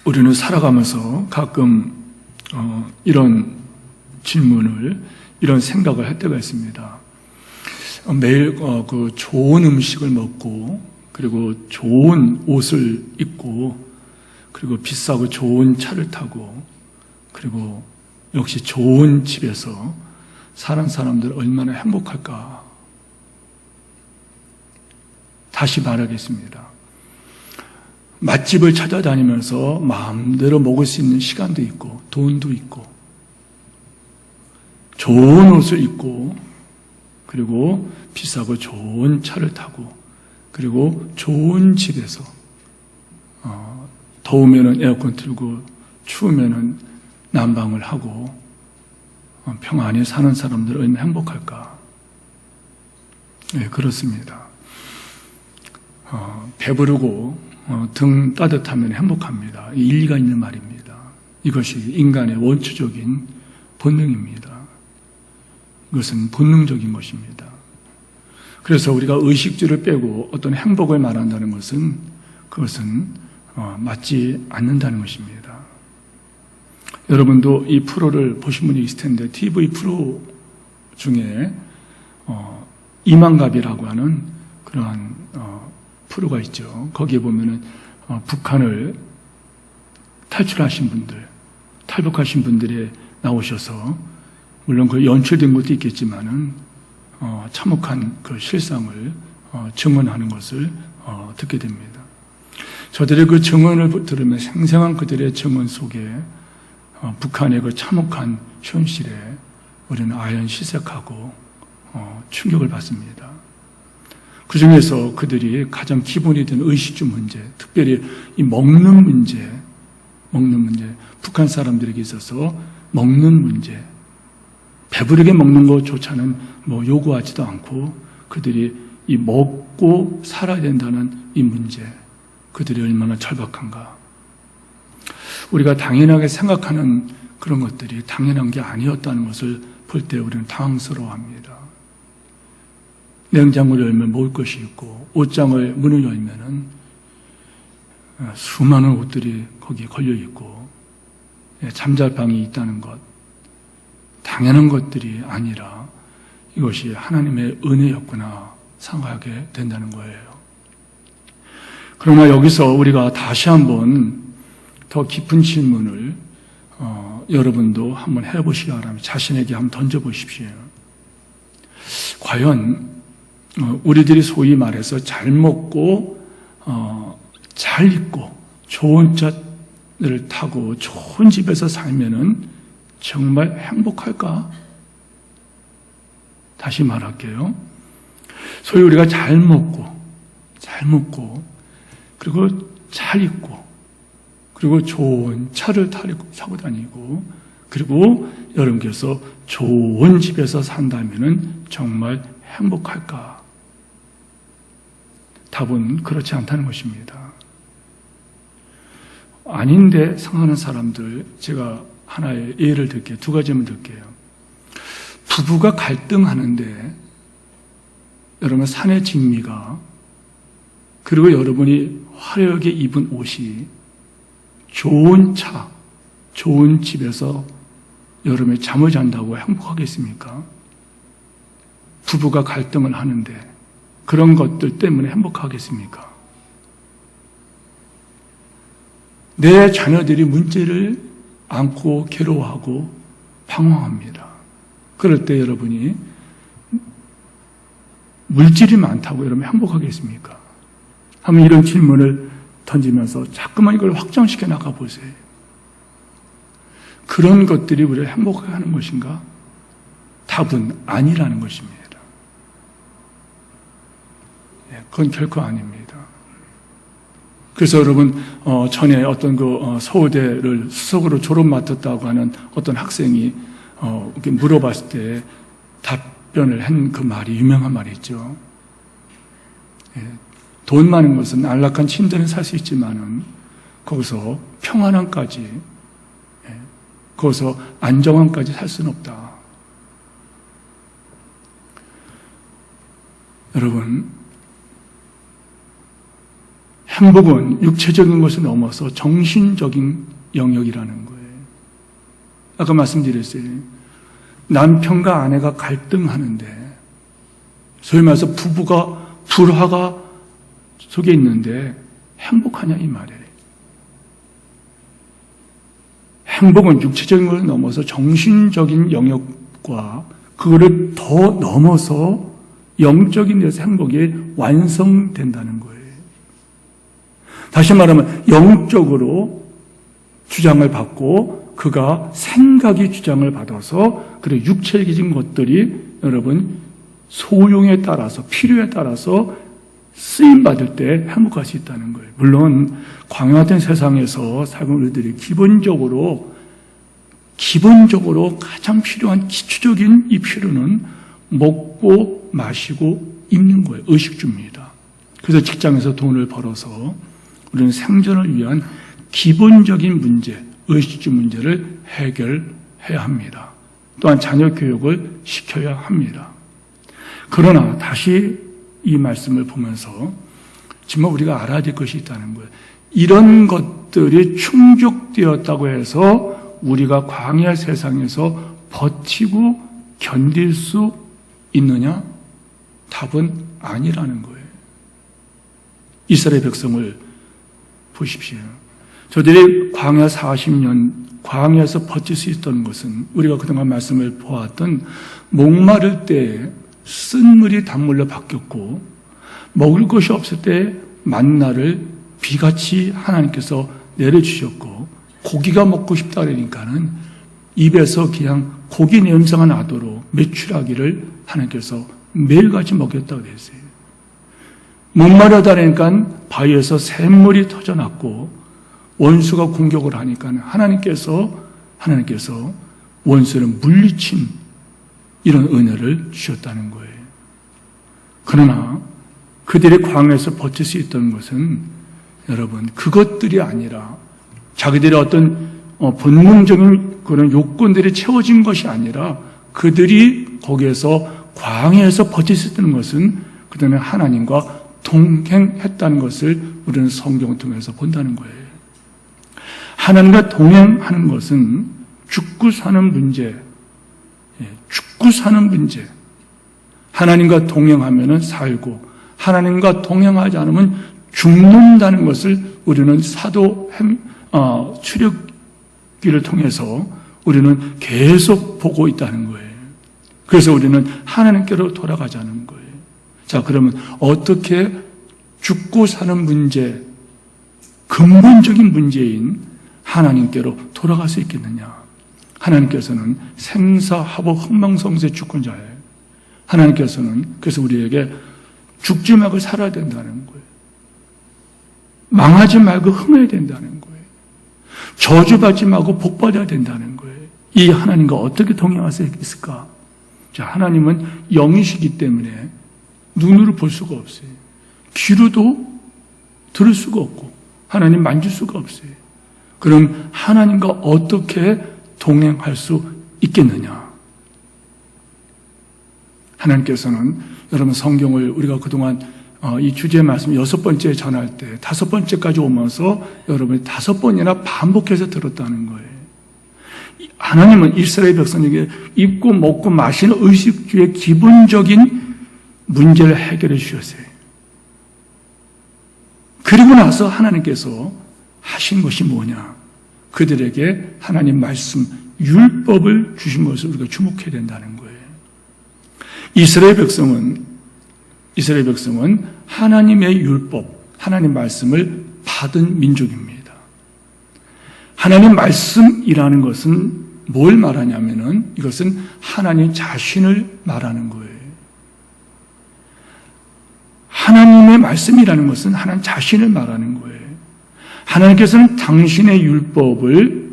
우리는 살아가면서 가끔 이런 질문을, 이런 생각을 할 때가 있습니다. 매일 그 좋은 음식을 먹고, 그리고 좋은 옷을 입고, 그리고 비싸고 좋은 차를 타고, 그리고 역시 좋은 집에서 사는 사람들 얼마나 행복할까? 다시 말하겠습니다. 맛집을 찾아다니면서 마음대로 먹을 수 있는 시간도 있고, 돈도 있고, 좋은 옷을 입고, 그리고 비싸고 좋은 차를 타고, 그리고 좋은 집에서 더우면은 에어컨 틀고 추우면은 난방을 하고 평안히 사는 사람들 얼마나 행복할까? 네, 그렇습니다. 배부르고 등 따뜻하면 행복합니다. 일리가 있는 말입니다. 이것이 인간의 원초적인 본능입니다. 이것은 본능적인 것입니다. 그래서 우리가 의식주를 빼고 어떤 행복을 말한다는 것은 그것은 맞지 않는다는 것입니다. 여러분도 이 프로를 보신 분이 있을 텐데 TV 프로 중에 이만갑이라고 하는 그러한 프로가 있죠. 거기에 보면은 북한을 탈출하신 분들, 탈북하신 분들이 나오셔서 물론 그 연출된 것도 있겠지만은 참혹한 그 실상을 증언하는 것을 듣게 됩니다. 저들의 그 증언을 들으면 생생한 그들의 증언 속에 북한의 그 참혹한 현실에 우리는 아연시색하고 충격을 받습니다. 그 중에서 그들이 가장 기본이 된 의식주 문제, 특별히 이 먹는 문제, 북한 사람들에게 있어서 먹는 문제, 배부르게 먹는 것조차는 요구하지도 않고 그들이 이 먹고 살아야 된다는 이 문제, 그들이 얼마나 절박한가. 우리가 당연하게 생각하는 그런 것들이 당연한 게 아니었다는 것을 볼 때 우리는 당황스러워합니다. 냉장고를 열면 먹을 것이 있고 옷장을 문을 열면은 수많은 옷들이 거기에 걸려 있고 잠잘 방이 있다는 것, 당연한 것들이 아니라 이것이 하나님의 은혜였구나 생각하게 된다는 거예요. 그러나 여기서 우리가 다시 한번 더 깊은 질문을 여러분도 한번 해보시기 바랍니다. 자신에게 한번 던져보십시오. 과연 우리들이 소위 말해서 잘 먹고 잘 입고 좋은 차를 타고 좋은 집에서 살면은 정말 행복할까? 다시 말할게요. 소위 우리가 잘 먹고 그리고 잘 입고 그리고 좋은 차를 타고 다니고 그리고 여러분께서 좋은 집에서 산다면은 정말 행복할까? 답은 그렇지 않다는 것입니다. 아닌데 생각하는 사람들, 제가 하나의 예를 들게요. 두 가지만 들게요. 부부가 갈등하는데 여러분 산의 진미가 그리고 여러분이 화려하게 입은 옷이 좋은 차, 좋은 집에서 여름에 잠을 잔다고 행복하겠습니까? 부부가 갈등을 하는데 그런 것들 때문에 행복하겠습니까? 내 자녀들이 문제를 안고 괴로워하고 방황합니다. 그럴 때 여러분이 물질이 많다고 여러분 행복하겠습니까? 한번 이런 질문을 던지면서 자꾸만 이걸 확장시켜 나가 보세요. 그런 것들이 우리를 행복하게 하는 것인가? 답은 아니라는 것입니다. 그건 결코 아닙니다. 그래서 여러분 전에 어떤 서울대를 수석으로 졸업 맡았다고 하는 어떤 학생이 이렇게 물어봤을 때 답변을 한 그 말이 유명한 말이 있죠. 돈 많은 것은 안락한 침대는 살 수 있지만은 거기서 평안함까지, 거기서 안정함까지 살 수는 없다. 여러분, 행복은 육체적인 것을 넘어서 정신적인 영역이라는 거예요. 아까 말씀드렸어요. 남편과 아내가 갈등하는데, 소위 말해서 부부가 불화가 속에 있는데 행복하냐 이 말이에요. 행복은 육체적인 것을 넘어서 정신적인 영역과 그거를 더 넘어서 영적인 데서 행복이 완성된다는 거예요. 다시 말하면 영적으로 주장을 받고 그가 생각이 주장을 받아서 그래 육체적인 것들이 여러분 소용에 따라서 필요에 따라서 쓰임받을 때 행복할 수 있다는 거예요. 물론 광야된 세상에서 살고 우리들이 기본적으로 가장 필요한 기초적인 이 필요는 먹고 마시고 입는 거예요. 의식주입니다. 그래서 직장에서 돈을 벌어서 우리는 생존을 위한 기본적인 문제, 의식주 문제를 해결해야 합니다. 또한 자녀 교육을 시켜야 합니다. 그러나 다시 이 말씀을 보면서 정말 우리가 알아야 될 것이 있다는 거예요. 이런 것들이 충족되었다고 해서 우리가 광야 세상에서 버티고 견딜 수 있느냐? 답은 아니라는 거예요. 이스라엘 백성을 보십시오. 저들이 광야 40년 광야에서 버틸 수 있던 것은 우리가 그동안 말씀을 보았던 목마를 때 쓴물이 단물로 바뀌었고 먹을 것이 없을 때 만나를 비같이 하나님께서 내려주셨고 고기가 먹고 싶다 그러니까는 입에서 그냥 고기 냄새가 나도록 메추라기를 하나님께서 매일같이 먹였다고 그랬어요. 목마르다 그러니까 바위에서 샘물이 터져났고 원수가 공격을 하니까 하나님께서 원수를 물리친 이런 은혜를 주셨다는 거예요. 그러나 그들이 광야에서 버틸 수 있던 것은 여러분 그것들이 아니라 자기들의 어떤 본능적인 그런 요건들이 채워진 것이 아니라 그들이 거기에서 광야에서 버틸 수 있는 것은 그다음에 하나님과 동행했다는 것을 우리는 성경을 통해서 본다는 거예요. 하나님과 동행하는 것은 죽고 사는 문제, 하나님과 동행하면 살고 하나님과 동행하지 않으면 죽는다는 것을 우리는 사도 출애굽기를 통해서 우리는 계속 보고 있다는 거예요. 그래서 우리는 하나님께로 돌아가자는 거예요. 자, 그러면 어떻게 죽고 사는 문제, 근본적인 문제인 하나님께로 돌아갈 수 있겠느냐? 하나님께서는 생사하복 흥망성쇠 주권자예요. 하나님께서는 그래서 우리에게 죽지 말고 살아야 된다는 거예요. 망하지 말고 흥해야 된다는 거예요. 저주받지 말고 복받아야 된다는 거예요. 이 하나님과 어떻게 동행할 수 있을까? 자, 하나님은 영이시기 때문에 눈으로 볼 수가 없어요. 귀로도 들을 수가 없고 하나님 만질 수가 없어요. 그럼 하나님과 어떻게 동행할 수 있겠느냐? 하나님께서는 여러분 성경을 우리가 그동안 이 주제의 말씀 6번째 전할 때 5번째까지 오면서 여러분이 5번이나 반복해서 들었다는 거예요. 하나님은 이스라엘 백성에게 입고 먹고 마시는 의식주의 기본적인 문제를 해결해 주셨어요. 그리고 나서 하나님께서 하신 것이 뭐냐? 그들에게 하나님 말씀, 율법을 주신 것을 우리가 주목해야 된다는 거예요. 이스라엘 백성은 하나님의 율법, 하나님 말씀을 받은 민족입니다. 하나님 말씀이라는 것은 뭘 말하냐면은 이것은 하나님 자신을 말하는 거예요. 하나님의 말씀이라는 것은 하나님 자신을 말하는 거예요. 하나님께서는 당신의 율법을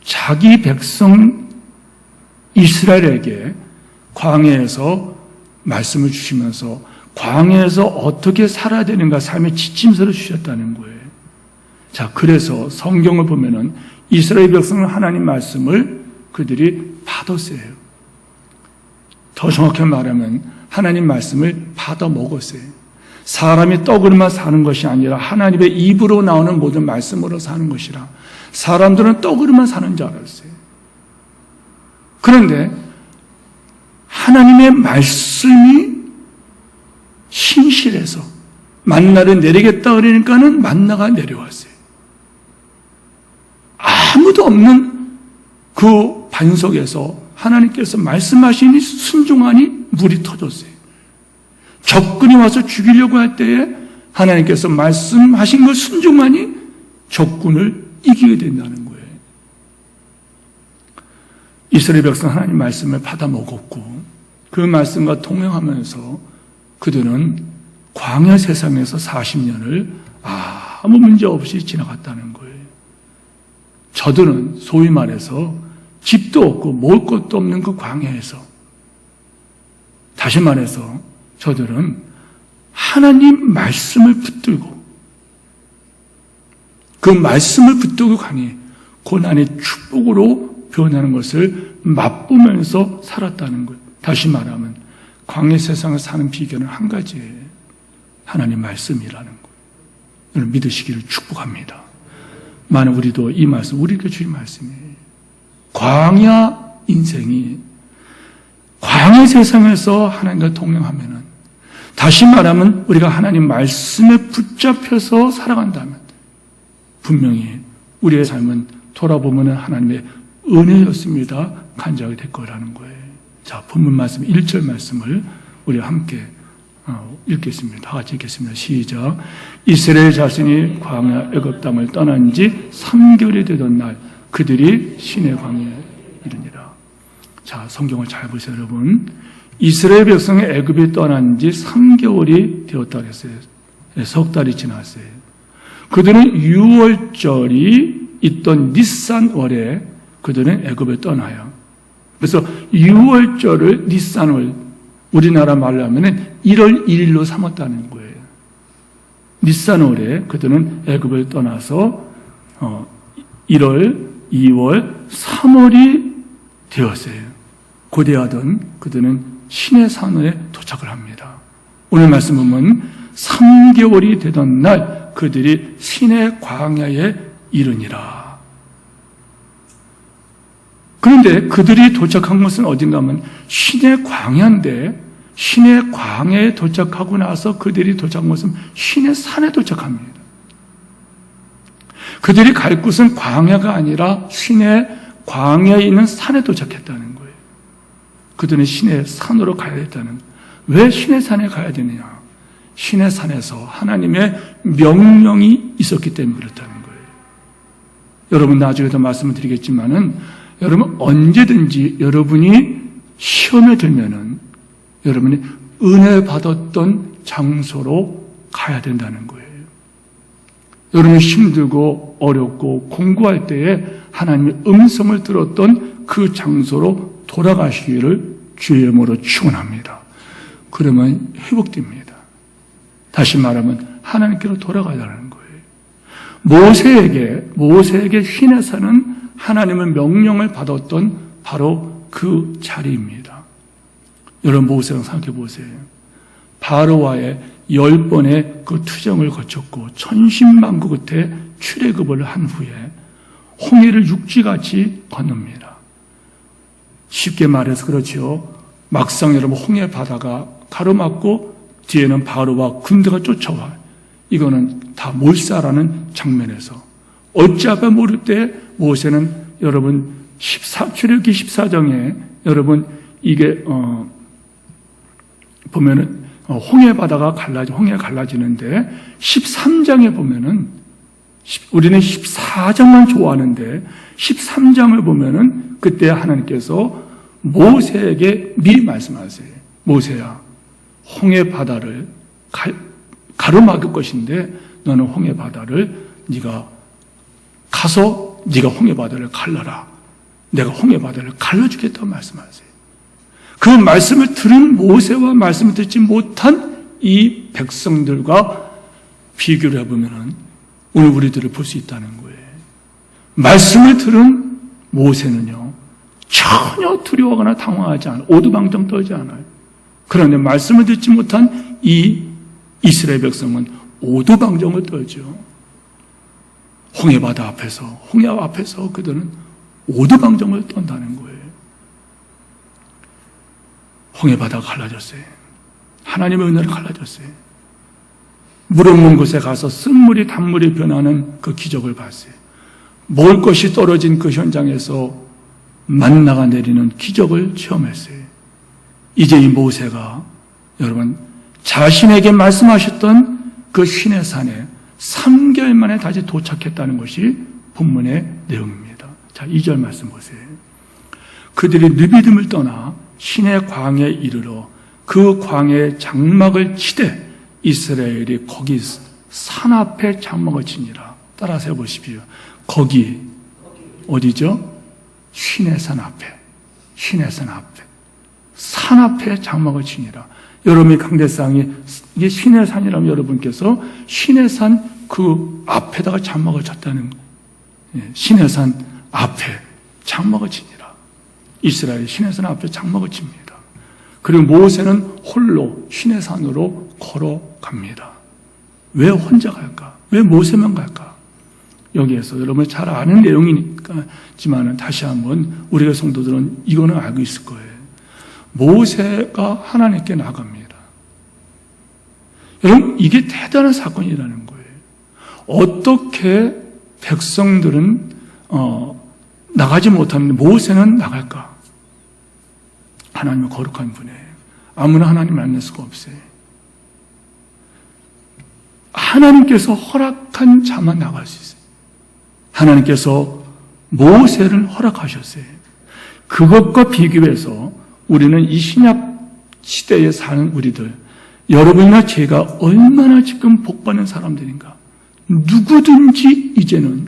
자기 백성 이스라엘에게 광야에서 말씀을 주시면서 광야에서 어떻게 살아야 되는가 삶의 지침서를 주셨다는 거예요. 자, 그래서 성경을 보면은 이스라엘 백성은 하나님 말씀을 그들이 받았어요. 더 정확히 말하면 하나님 말씀을 받아 먹었어요. 사람이 떡으로만 사는 것이 아니라 하나님의 입으로 나오는 모든 말씀으로 사는 것이라. 사람들은 떡으로만 사는 줄 알았어요. 그런데 하나님의 말씀이 신실해서 만나를 내리겠다 그러니까는 만나가 내려왔어요. 아무도 없는 그 반석에서 하나님께서 말씀하시니 순종하니 물이 터졌어요. 적군이 와서 죽이려고 할 때에 하나님께서 말씀하신 걸 순종하니 적군을 이기게 된다는 거예요. 이스라엘 백성 하나님 말씀을 받아 먹었고 그 말씀과 동행하면서 그들은 광야 세상에서 40년을 아무 문제 없이 지나갔다는 거예요. 저들은 소위 말해서 집도 없고 먹을 것도 없는 그 광야에서, 다시 말해서 저들은 하나님 말씀을 붙들고 그 말씀을 붙들고 가니 고난의 축복으로 변하는 것을 맛보면서 살았다는 거예요. 다시 말하면 광야 세상을 사는 비결은 한 가지예요. 하나님 말씀이라는 거예요. 여러분 믿으시기를 축복합니다. 만약 우리도 이 말씀, 우리에게 주신 말씀이에요. 광야 인생이, 광야 세상에서 하나님과 동행하면은, 다시 말하면 우리가 하나님 말씀에 붙잡혀서 살아간다면 분명히 우리의 삶은 돌아보면 하나님의 은혜였습니다. 간절하게 될 거라는 거예요. 자, 본문 말씀 1절 말씀을 우리 함께 읽겠습니다. 다 같이 읽겠습니다. 시작. 이스라엘 자신이 광야 애굽 땅을 떠난 지 3개월이 되던 날 그들이 시내 광야에 이르니라. 자, 성경을 잘 보세요, 여러분. 이스라엘 백성이 애굽에 떠난 지 3개월이 되었다 그랬어요. 석 달이 지났어요. 그들은 6월절이 있던 니산월에 그들은 애굽에 떠나요. 그래서 6월절을 니산월, 우리나라 말로 하면 1월 1일로 삼았다는 거예요. 니산월에 그들은 애굽을 떠나서 1월, 2월, 3월이 되었어요. 고대하던 그들은 시내 산에 도착을 합니다. 오늘 말씀 보면 3개월이 되던 날 그들이 시내 광야에 이르니라. 그런데 그들이 도착한 것은 어딘가 하면 시내 광야인데, 시내 광야에 도착하고 나서 그들이 도착한 것은 시내 산에 도착합니다. 그들이 갈 곳은 광야가 아니라 시내 광야에 있는 산에 도착했다는 거예요. 그들은 시내 산으로 가야 했다는 거예요. 왜 시내 산에 가야 되느냐? 시내 산에서 하나님의 명령이 있었기 때문에 그렇다는 거예요. 여러분 나중에도 말씀을 드리겠지만은 여러분 언제든지 여러분이 시험에 들면은 여러분이 은혜 받았던 장소로 가야 된다는 거예요. 여러분이 힘들고 어렵고 공부할 때에 하나님의 음성을 들었던 그 장소로 돌아가시기를 주의 이름으로 축원합니다. 그러면 회복됩니다. 다시 말하면 하나님께로 돌아가야하는 거예요. 모세에게 시내산은 하나님의 명령을 받았던 바로 그 자리입니다. 여러분 모세랑 생각해 보세요. 바로와의 10번의 그 투정을 거쳤고 천신만고 끝에 출애굽을 한 후에 홍해를 육지같이 건넙니다. 쉽게 말해서 그렇죠. 막상 여러분 홍해 바다가 가로막고 뒤에는 바로와 군대가 쫓아와. 이거는 다 몰살하는 장면에서 어찌하면 모를 때 모세는 여러분 출애굽기 14장에 여러분 이게 보면은 홍해 바다가 홍해가 갈라지는데 13장에 보면은 우리는 14장만 좋아하는데 13장을 보면은 그때 하나님께서 모세에게 미리 말씀하세요. 모세야, 홍해 바다를 가로막을 것인데 너는 홍해 바다를 네가 가서 네가 홍해 바다를 갈라라. 내가 홍해 바다를 갈라주겠다고 말씀하세요. 그 말씀을 들은 모세와 말씀을 듣지 못한 이 백성들과 비교를 해보면 오늘 우리들을 볼 수 있다는 거예요. 말씀을 들은 모세는요 전혀 두려워하거나 당황하지 않아요. 오두방정 떨지 않아요. 그런데 말씀을 듣지 못한 이 이스라엘 백성은 오두방정을 떨죠. 홍해바다 앞에서, 홍해 앞에서 그들은 오두방정을 떤다는 거예요. 홍해바다가 갈라졌어요. 하나님의 은혜로 갈라졌어요. 물 없는 곳에 가서 쓴물이 단물이 변하는 그 기적을 봤어요. 먹을 것이 떨어진 그 현장에서 만나가 내리는 기적을 체험했어요. 이제 이 모세가 여러분 자신에게 말씀하셨던 그 시내산에 3개월 만에 다시 도착했다는 것이 본문의 내용입니다. 자, 2절 말씀 보세요. 그들이 느비딤을 떠나 시내 광야에 이르러 그 광야의 장막을 치되 이스라엘이 거기 산 앞에 장막을 치니라. 따라서 해보십시오. 거기 어디죠? 시내산 앞에, 시내산 앞에, 산 앞에 장막을 치니라. 여러분이 강대상이 이게 시내산이라면 여러분께서 시내산 그 앞에다가 장막을 쳤다는 거예요. 시내산 앞에 장막을 치니라. 이스라엘 시내산 앞에 장막을 칩니다. 그리고 모세는 홀로 시내산으로 걸어갑니다. 왜 혼자 갈까? 왜 모세만 갈까? 여기에서 여러분 잘 아는 내용이니까지만은 다시 한번 우리가 성도들은 이거는 알고 있을 거예요. 모세가 하나님께 나갑니다. 여러분 이게 대단한 사건이라는 거예요. 어떻게 백성들은 나가지 못하는데 모세는 나갈까? 하나님은 거룩한 분이에요. 아무나 하나님 만날 수가 없어요. 하나님께서 허락한 자만 나갈 수 있어요. 하나님께서 모세를 허락하셨어요. 그것과 비교해서 우리는 이 신약 시대에 사는 우리들, 여러분이나 제가 얼마나 지금 복받는 사람들인가. 누구든지 이제는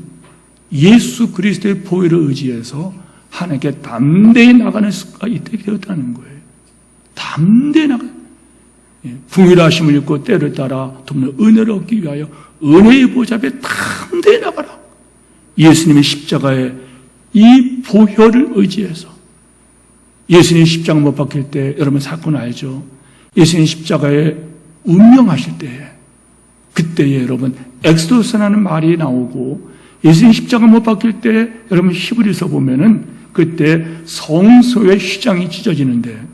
예수 그리스도의 보혈을 의지해서 하나님께 담대히 나가는 수가 있게 되었다는 거예요. 담대히 풍요하심을 입고 때를 따라 돕는 은혜를 얻기 위하여 은혜의 보좌 앞에 담대히 나가라. 예수님의 십자가에 이 보혈을 의지해서 예수님 십자가 못 박힐 때 여러분 사건 알죠? 예수님 십자가에 운명하실 때에 그때에 여러분 엑소도스라는 말이 나오고 예수님 십자가 못 박힐 때 여러분 히브리서 보면은 그때 성소의 휘장이 찢어지는데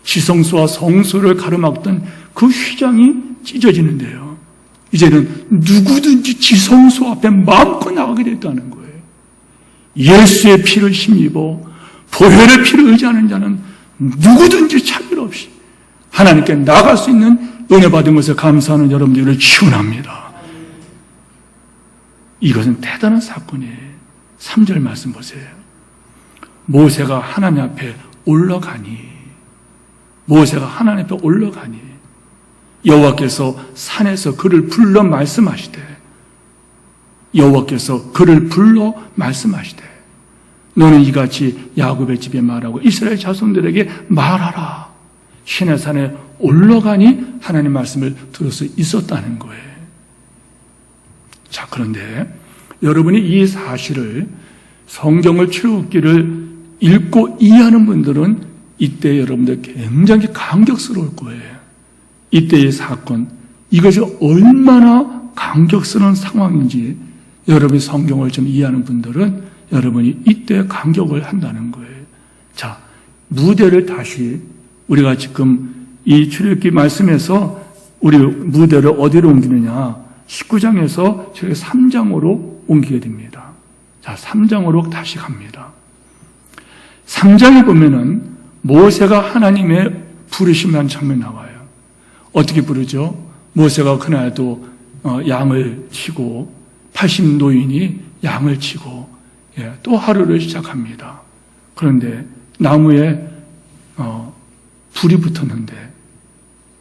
지성소와 성소를 가로막던 그 휘장이 찢어지는데요. 이제는 누구든지 지성소 앞에 마음껏 나가게 됐다는 거예요. 예수의 피를 힘입어 보혈의 피를 의지하는 자는 누구든지 차별 없이 하나님께 나갈 수 있는 은혜 받은 것에 감사하는 여러분들을 축원합니다. 이것은 대단한 사건이에요. 3절 말씀 보세요. 모세가 하나님 앞에 올라가니 모세가 하나님 앞에 올라가니 여호와께서 산에서 그를 불러 말씀하시되 여호와께서 그를 불러 말씀하시되 너는 이같이 야곱의 집에 말하고 이스라엘 자손들에게 말하라. 시내산에 올라가니 하나님 말씀을 들을 수 있었다는 거예요. 자, 그런데 여러분이 이 사실을 성경을 출애굽기를 읽고 이해하는 분들은 이때 여러분들 굉장히 감격스러울 거예요. 이때의 사건, 이것이 얼마나 감격스러운 상황인지 여러분이 성경을 좀 이해하는 분들은 여러분이 이때 감격을 한다는 거예요. 자, 무대를 다시 우리가 지금 이 출애굽기 말씀에서 우리 무대를 어디로 옮기느냐 19장에서 저희 3장으로 옮기게 됩니다. 자, 3장으로 다시 갑니다. 3장에 보면은 모세가 하나님의 부르심이라는 장면이 나와요. 어떻게 부르죠? 모세가 그날도 양을 치고 80노인이 양을 치고 또 하루를 시작합니다. 그런데 나무에 불이 붙었는데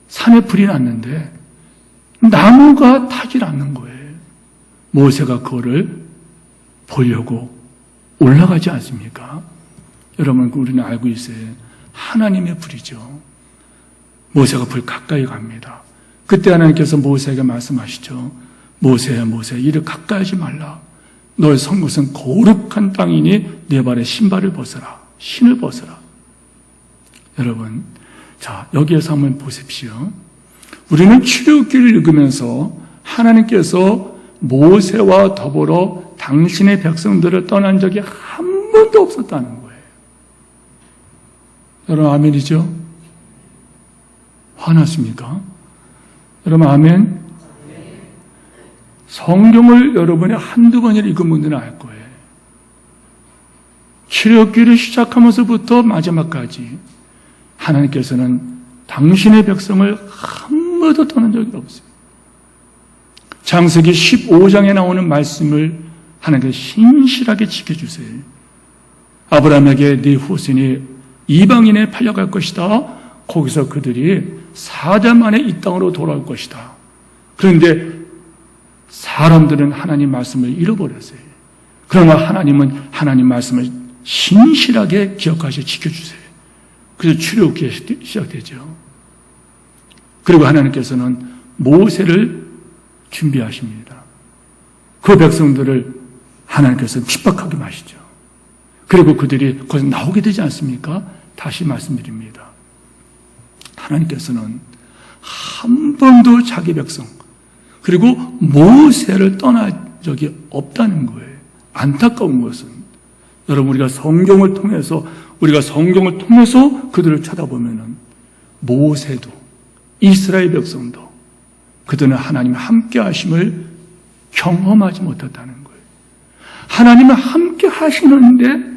산에 불이 났는데 나무가 타질 않는 거예요. 모세가 그거를 보려고 올라가지 않습니까? 여러분 우리는 알고 있어요. 하나님의 불이죠. 모세가 불 가까이 갑니다. 그때 하나님께서 모세에게 말씀하시죠. 모세야 모세 이를 가까이 하지 말라. 너의 선 곳은 거룩한 땅이니 내 발에 신발을 벗어라. 신을 벗어라. 여러분 자 여기에서 한번 보십시오. 우리는 출애굽기를 읽으면서 하나님께서 모세와 더불어 당신의 백성들을 떠난 적이 한 번도 없었다는 거예요. 여러분 아멘이죠? 화났습니까? 여러분 아멘? 성경을 여러분이 한두 번이나 읽은 분들은 알 거예요. 출애굽기를 시작하면서부터 마지막까지 하나님께서는 당신의 백성을 한 번도 떠난 적이 없어요. 창세기 15장에 나오는 말씀을 하나님께서 신실하게 지켜주세요. 아브라함에게 네 후손이 이방인에 팔려갈 것이다. 거기서 그들이 4대 만에 이 땅으로 돌아올 것이다. 그런데 사람들은 하나님 말씀을 잃어버렸어요. 그러나 하나님은 하나님 말씀을 신실하게 기억하셔 지켜주세요. 그래서 출애굽기 시작되죠. 그리고 하나님께서는 모세를 준비하십니다. 그 백성들을 하나님께서 핍박하게 마시죠. 그리고 그들이 거기서 나오게 되지 않습니까? 다시 말씀드립니다. 하나님께서는 한 번도 자기 백성 그리고 모세를 떠난 적이 없다는 거예요. 안타까운 것은 여러분 우리가 성경을 통해서 그들을 쳐다보면은 모세도 이스라엘 백성도 그들은 하나님의 함께 하심을 경험하지 못했다는 거예요. 하나님은 함께 하시는데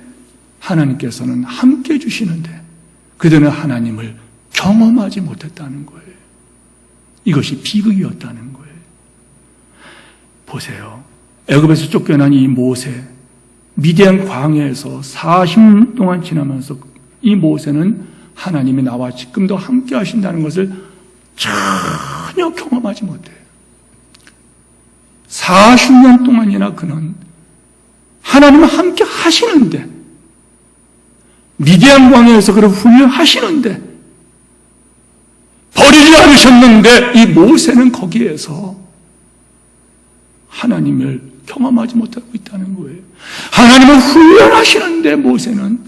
하나님께서는 함께 해 주시는데 그들은 하나님을 경험하지 못했다는 거예요. 이것이 비극이었다는 거예요. 보세요. 애굽에서 쫓겨난 이 모세, 미디안 광야에서 40년 동안 지나면서 이 모세는 하나님이 나와 지금도 함께 하신다는 것을 전혀 경험하지 못해요. 40년 동안이나 그는 하나님은 함께 하시는데 미디안 광야에서 그를 훈련하시는데 버리지 않으셨는데 이 모세는 거기에서 하나님을 경험하지 못하고 있다는 거예요. 하나님을 훈련하시는데 모세는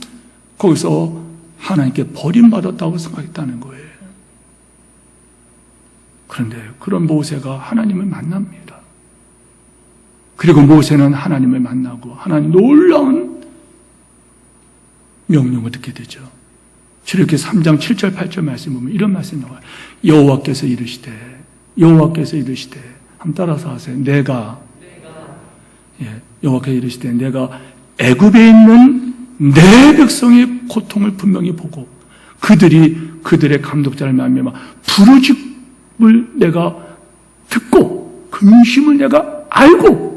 거기서 하나님께 버림받았다고 생각했다는 거예요. 그런데 그런 모세가 하나님을 만납니다. 그리고 모세는 하나님을 만나고 하나님 놀라운 명령을 듣게 되죠. 출애굽기 3장 7절 8절 말씀 보면 이런 말씀이 나와요. 여호와께서 이르시되 한번 따라서 하세요. 여호와께서 이르시되 내가 애굽에 있는 내 백성의 고통을 분명히 보고 그들의 감독자를 말미암아 부르짖음을 내가 듣고 근심을 내가 알고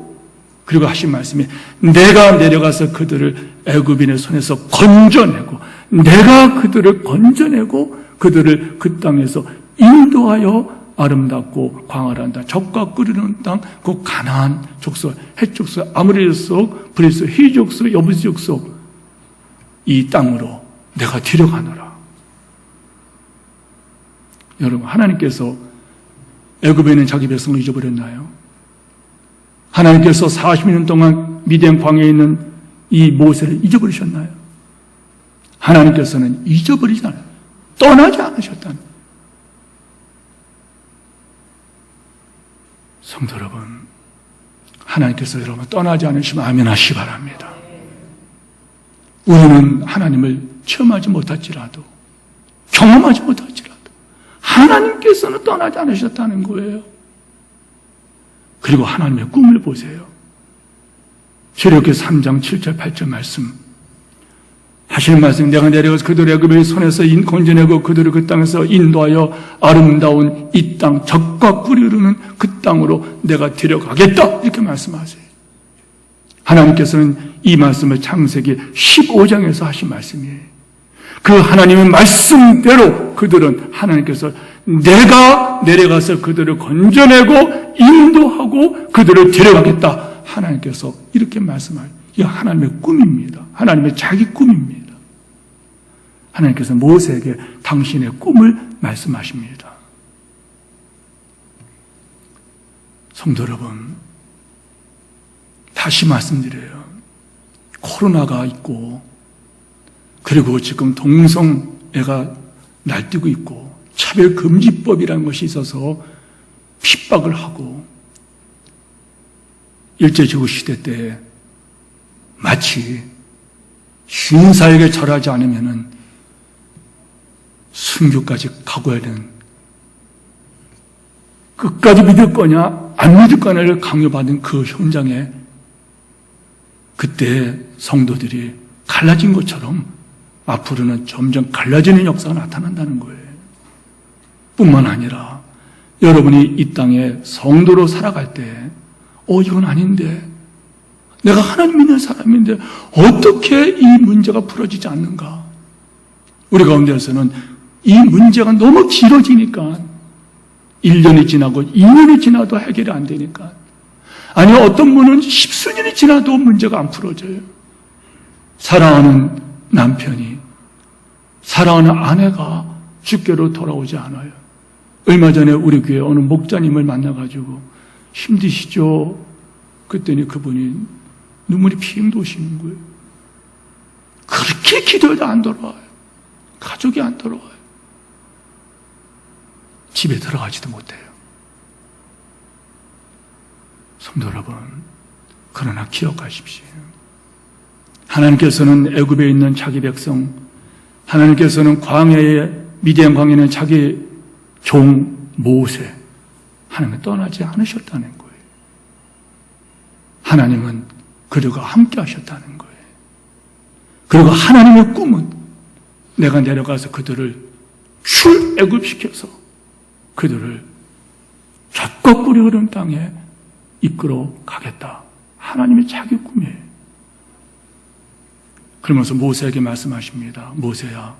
그리고 하신 말씀이 내가 내려가서 그들을 애굽인의 손에서 건져내고 내가 그들을 건져내고 그들을 그 땅에서 인도하여 아름답고 광활한 땅, 적과 끓이는 땅, 그 가나안 족속, 헷 족속, 아모리 족속, 브리 족속, 히 족속, 여부스 족속 이 땅으로 내가 데려가노라. 여러분 하나님께서 애굽에 있는 자기 백성을 잊어버렸나요? 하나님께서 40년 동안 미디안 광야에 있는 이 모세를 잊어버리셨나요? 하나님께서는 잊어버리지 않아요. 떠나지 않으셨다는 거예요. 성도 여러분, 하나님께서 여러분 떠나지 않으시면 아멘 하시기 바랍니다. 우리는 하나님을 체험하지 못할지라도 경험하지 못할지라도 하나님께서는 떠나지 않으셨다는 거예요. 그리고 하나님의 꿈을 보세요. 출애굽기 3장 7절 8절 말씀 하시는 말씀 내가 내려가서 그들의 애굽의 손에서 건져내고 그들을 그 땅에서 인도하여 아름다운 이 땅 적과 꿀이 흐르는 그 땅으로 내가 데려가겠다 이렇게 말씀하세요. 하나님께서는 이 말씀을 창세기 15장에서 하신 말씀이에요. 그 하나님의 말씀대로 그들은 하나님께서 내가 내려가서 그들을 건져내고 인도하고 그들을 데려가겠다. 하나님께서 이렇게 말씀하세요. 이게 하나님의 꿈입니다. 하나님의 자기 꿈입니다. 하나님께서 모세에게 당신의 꿈을 말씀하십니다. 성도 여러분, 다시 말씀드려요. 코로나가 있고 그리고 지금 동성애가 날뛰고 있고 차별금지법이라는 것이 있어서 핍박을 하고 일제제국 시대 때 마치 신사에게 절하지 않으면 순교까지 가고야 되는, 끝까지 믿을 거냐 안 믿을 거냐를 강요받은 그 현장에 그때 성도들이 갈라진 것처럼 앞으로는 점점 갈라지는 역사가 나타난다는 거예요. 뿐만 아니라 여러분이 이 땅에 성도로 살아갈 때 이건 아닌데, 내가 하나님 믿는 사람인데 어떻게 이 문제가 풀어지지 않는가? 우리 가운데에서는 이 문제가 너무 길어지니까 1년이 지나고 2년이 지나도 해결이 안 되니까, 아니 어떤 분은 10수년이 지나도 문제가 안 풀어져요. 사랑하는 남편이, 사랑하는 아내가 주께로 돌아오지 않아요. 얼마 전에 우리 교회 어느 목자님을 만나가지고 힘드시죠? 그랬더니 그분이 눈물이 핑 도시는 거예요. 그렇게 기도해도 안 돌아와요. 가족이 안 돌아와요. 집에 들어가지도 못해요. 성도 여러분, 그러나 기억하십시오. 하나님께서는 애굽에 있는 자기 백성, 하나님께서는 광야에, 미디안 광야에 있는 자기 종 모세, 하나님을 떠나지 않으셨다는 거예요. 하나님은 그들과 함께 하셨다는 거예요. 그리고 하나님의 꿈은 내가 내려가서 그들을 출애굽시켜서 그들을 젖과 꿀이 흐르는 땅에 이끌어 가겠다. 하나님의 자기 꿈이에요. 그러면서 모세에게 말씀하십니다. 모세야,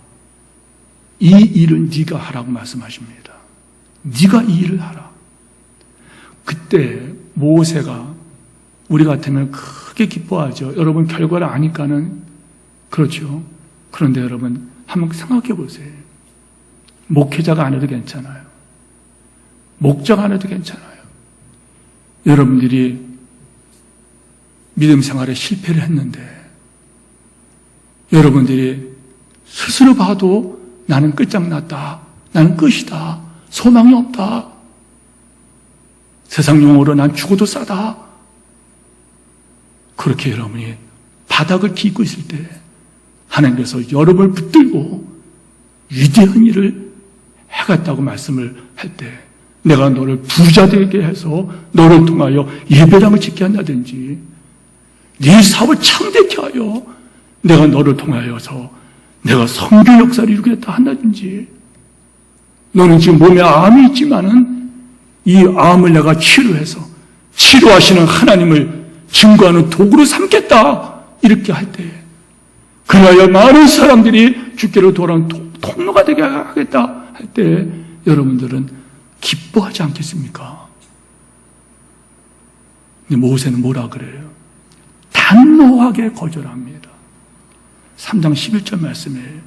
이 일은 네가 하라고 말씀하십니다. 네가 이 일을 하라. 그때 모세가, 우리 같으면 크게 기뻐하죠. 여러분 결과를 아니까는 그렇죠. 그런데 여러분 한번 생각해 보세요. 목회자가 안 해도 괜찮아요. 목자가 안 해도 괜찮아요. 여러분들이 믿음 생활에 실패를 했는데 여러분들이 스스로 봐도 나는 끝장났다, 나는 끝이다, 소망이 없다, 세상 용어로 난 죽어도 싸다, 그렇게 여러분이 바닥을 딛고 있을 때 하나님께서 여러분을 붙들고 위대한 일을 해갔다고 말씀을 할 때, 내가 너를 부자 되게 해서 너를 통하여 예배당을 짓게 한다든지, 네 사업을 창대케 하여 내가 너를 통하여서 내가 선교 역사를 이루겠다 한다든지, 너는 지금 몸에 암이 있지만은 이 암을 내가 치료해서 치료하시는 하나님을 증거하는 도구로 삼겠다, 이렇게 할 때, 그리하여 많은 사람들이 주께로 돌아온 통로가 되게 하겠다 할 때 여러분들은 기뻐하지 않겠습니까? 근데 모세는 뭐라 그래요? 단호하게 거절합니다. 3장 11절 말씀이에요.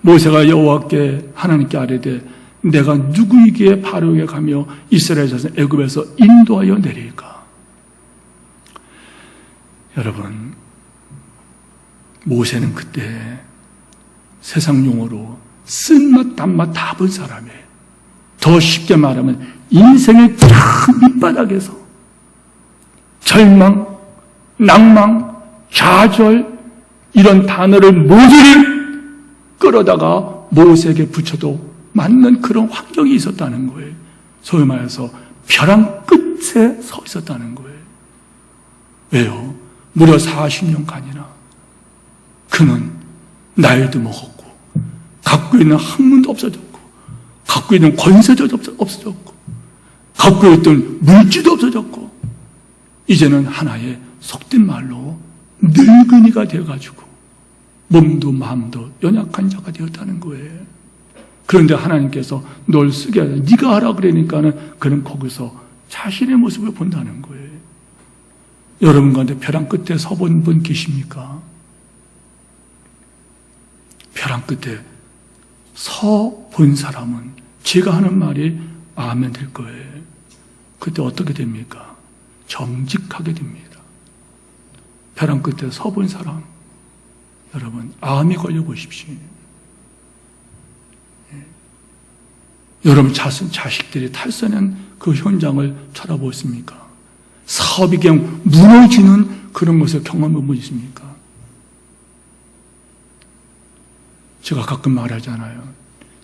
모세가 여호와께 하나님께 아뢰되 내가 누구에게 바로에게 가며 이스라엘 자손 애굽에서 인도하여 내릴까? 여러분, 모세는 그때 세상 용어로 쓴맛 단맛 다 본 사람이에요. 더 쉽게 말하면 인생의 큰 밑바닥에서 절망, 낭망, 좌절, 이런 단어를 모조리 끌어다가 모세에게 붙여도 맞는 그런 환경이 있었다는 거예요. 소위 말해서 벼랑 끝에 서 있었다는 거예요. 왜요? 무려 40년간이나 그는 나이도 먹었고 갖고 있는 학문도 없어졌고 갖고 있는 권세도 없어졌고 갖고 있던 물질도 없어졌고 이제는 하나의 속된 말로 늙은이가 되어가지고 몸도 마음도 연약한 자가 되었다는 거예요. 그런데 하나님께서 널 쓰게 하자, 네가 하라 그러니까는 그는 거기서 자신의 모습을 본다는 거예요. 여러분 가운데 벼랑 끝에 서본 분 계십니까? 벼랑 끝에 서 본 사람은 제가 하는 말이 아멘 될 거예요. 그때 어떻게 됩니까? 정직하게 됩니다. 벼랑 끝에 서 본 사람, 여러분 암에 걸려 보십시오. 여러분 자식들이 탈선한 그 현장을 쳐다보았습니까? 사업이 그냥 무너지는 그런 것을 경험해 보셨습니까? 제가 가끔 말하잖아요.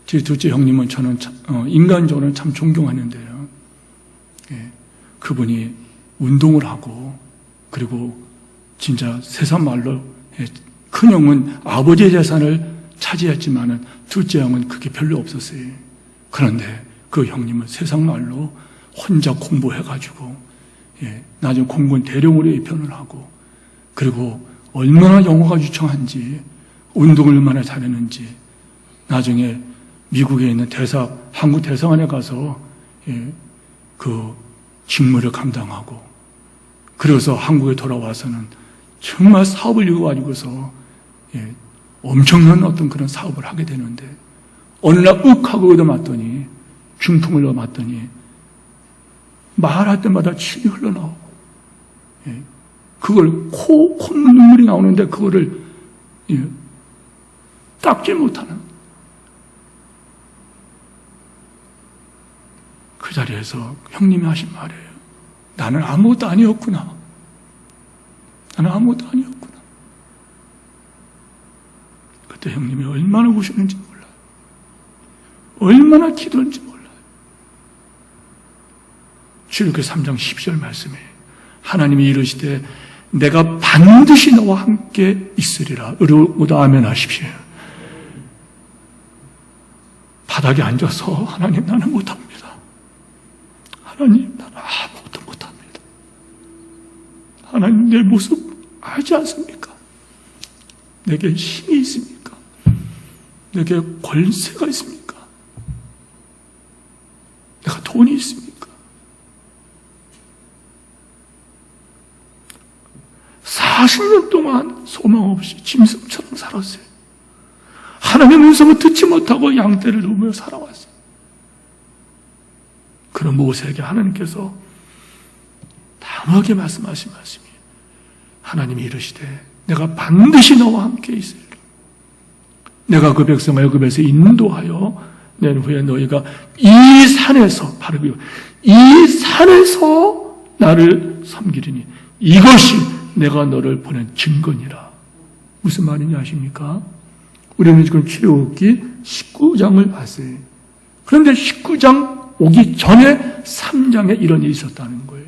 제 둘째 형님은 저는 인간적으로는 참 존경하는데요. 예, 그분이 운동을 하고 그리고 진짜 세상 말로 큰 형은 아버지의 재산을 차지했지만은 둘째 형은 그게 별로 없었어요. 그런데 그 형님은 세상 말로 혼자 공부해가지고 나중에 공군 대령으로 입편을 하고 그리고 얼마나 영어가 유창한지 운동을 얼마나 잘했는지 나중에 미국에 있는 한국 대사관에 가서 그 직무를 감당하고 그래서 한국에 돌아와서는 정말 사업을 이루어가지고서 엄청난 어떤 그런 사업을 하게 되는데 어느 날 하고 얻어맞더니 중풍을 얻어맞더니 말할 때마다 침이 흘러나오고 그걸 콧물 눈물이 나오는데 그거를 닦지 못하는 그 자리에서 형님이 하신 말이에요. 나는 아무것도 아니었구나. 나는 아무것도 아니었구나. 그때 형님이 얼마나 우셨는지 몰라요. 얼마나 기도했는지 몰라요. 출애굽기 3장 10절 말씀에 하나님이 이르시되 내가 반드시 너와 함께 있으리라. 의로우다 아멘 하십시오. 바닥에 앉아서 하나님 나는 못합니다. 하나님 나는 아무것도 못합니다. 하나님 내 모습 알지 않습니까? 내게 힘이 있습니까? 내게 권세가 있습니까? 내가 돈이 있습니까? 40년 동안 소망 없이 짐승처럼 살았어요. 하나님의 음성을 듣지 못하고 양떼를 누우며 살아왔어요. 그런 모세에게 하나님께서 단호하게 말씀하신 말씀이 하나님이 이르시되 내가 반드시 너와 함께 있으리라. 내가 그 백성을 애굽에서 인도하여 낸 후에 너희가 이 산에서 바로 이 산에서 나를 섬기리니 이것이 내가 너를 보낸 증거니라. 무슨 말인지 아십니까? 우리는 지금 출애굽기 19장을 봤어요. 그런데 19장 오기 전에 3장에 이런 일이 있었다는 거예요.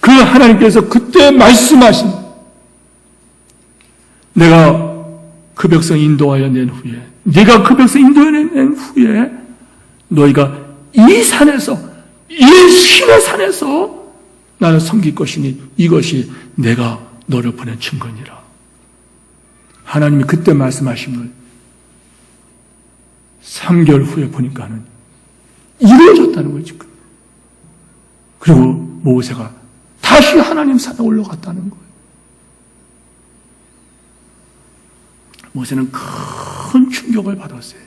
그 하나님께서 그때 말씀하신 내가 그 백성 인도하여 낸 후에 네가 그 백성 인도하여 낸 후에 너희가 이 산에서 이 신의 산에서 나를 섬길 것이니 이것이 내가 너를 보낸 증거니라. 하나님이 그때 말씀하신 걸 3개월 후에 보니까는 이루어졌다는 거죠. 그리고 모세가 다시 하나님 산에 올라갔다는 거예요. 모세는 큰 충격을 받았어요.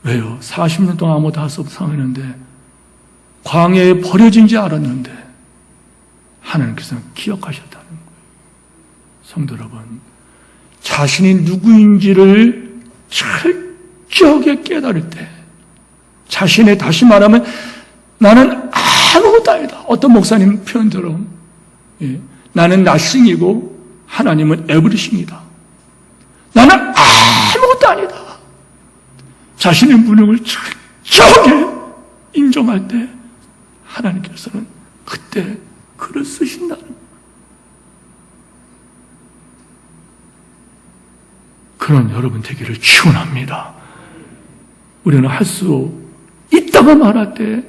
왜요? 40년 동안 아무것도 할 수 없어 상했는데 광야에 버려진 지 알았는데 하나님께서는 기억하셨다는 거예요. 성도 여러분, 자신이 누구인지를 철저하게 깨달을 때 자신의 다시 말하면 나는 아무것도 아니다. 어떤 목사님 표현대로 나는 나싱이고 하나님은 에브리싱이다. 나는 아무것도 아니다. 자신의 무능을 철저하게 인정할 때 하나님께서는 그때 글을 쓰신다는 거예요. 그런 여러분 되기를 축원합니다. 우리는 할 수 있다고 말할 때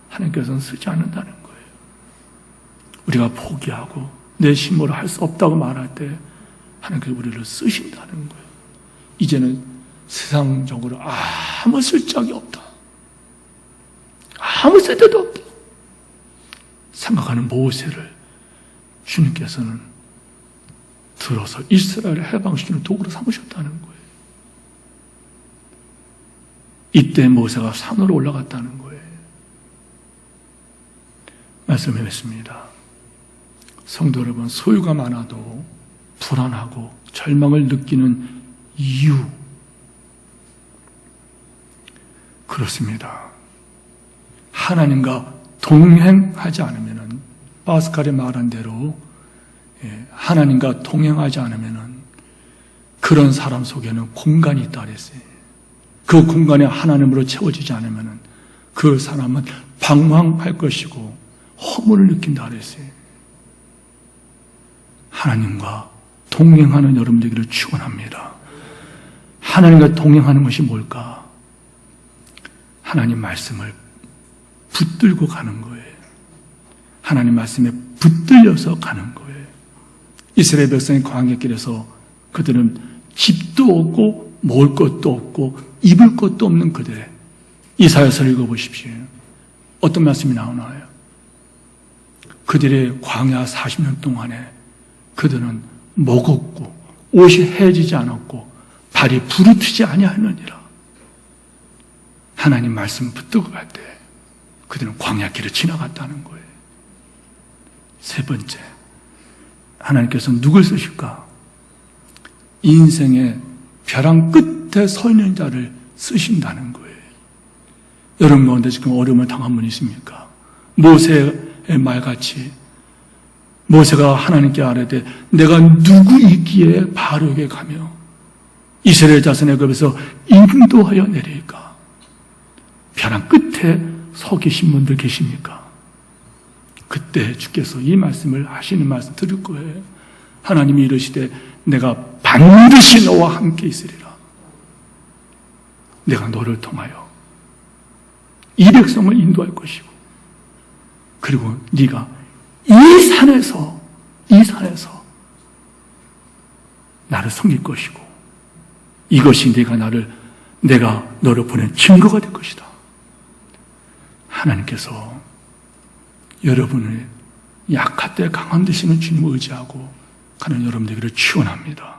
하나님께서는 쓰지 않는다는 거예요. 우리가 포기하고 내 힘으로 할 수 없다고 말할 때 하나님께서 우리를 쓰신다는 거예요. 이제는 세상적으로 아무 쓸데기 없다. 아무 쓸데도 없다. 생각하는 모세를 주님께서는 들어서 이스라엘을 해방시키는 도구로 삼으셨다는 거예요. 이때 모세가 산으로 올라갔다는 거예요. 말씀해 뵙습니다. 성도 여러분, 소유가 많아도 불안하고 절망을 느끼는 이유, 그렇습니다. 하나님과 동행하지 않으면은, 파스칼이 말한 대로 하나님과 동행하지 않으면은 그런 사람 속에는 공간이 있다 그랬어요. 그 공간이 하나님으로 채워지지 않으면은 그 사람은 방황할 것이고 허물을 느낀다 그랬어요. 하나님과 동행하는 여러분 되기를 축원합니다. 하나님과 동행하는 것이 뭘까? 하나님 말씀을 붙들고 가는 거예요. 하나님 말씀에 붙들려서 가는 거예요. 이스라엘 백성이 광야길에서 그들은 집도 없고 먹을 것도 없고 입을 것도 없는 그들. 이사야서를 읽어보십시오. 어떤 말씀이 나오나요? 그들의 광야 40년 동안에 그들은 먹었고 옷이 해지지 않았고 발이 부르트지 아니하느니라. 하나님 말씀 붙들고 갈 때 그들은 광야길을 지나갔다는 거예요. 세 번째, 하나님께서 누굴 쓰실까? 인생의 벼랑 끝에 서 있는 자를 쓰신다는 거예요. 여러분 가운데 지금 어려움을 당한 분 있습니까? 모세의 말같이 모세가 하나님께 아뢰되 내가 누구이기에 바로에게 가며 이스라엘 자손의 겁에서 인도하여 내릴까? 벼랑 끝에 서 계신 분들 계십니까? 그때 주께서 이 말씀을 하시는 말씀 들을 거예요. 하나님이 이르시되 내가 반드시 너와 함께 있으리라. 내가 너를 통하여 이 백성을 인도할 것이고 그리고 네가 이 산에서 나를 섬길 것이고 이것이 내가 너를 보낸 증거가 될 것이다. 하나님께서 여러분을 약할 때 강한 되시는 주님을 의지하고 가는 여러분 되기를 축원합니다.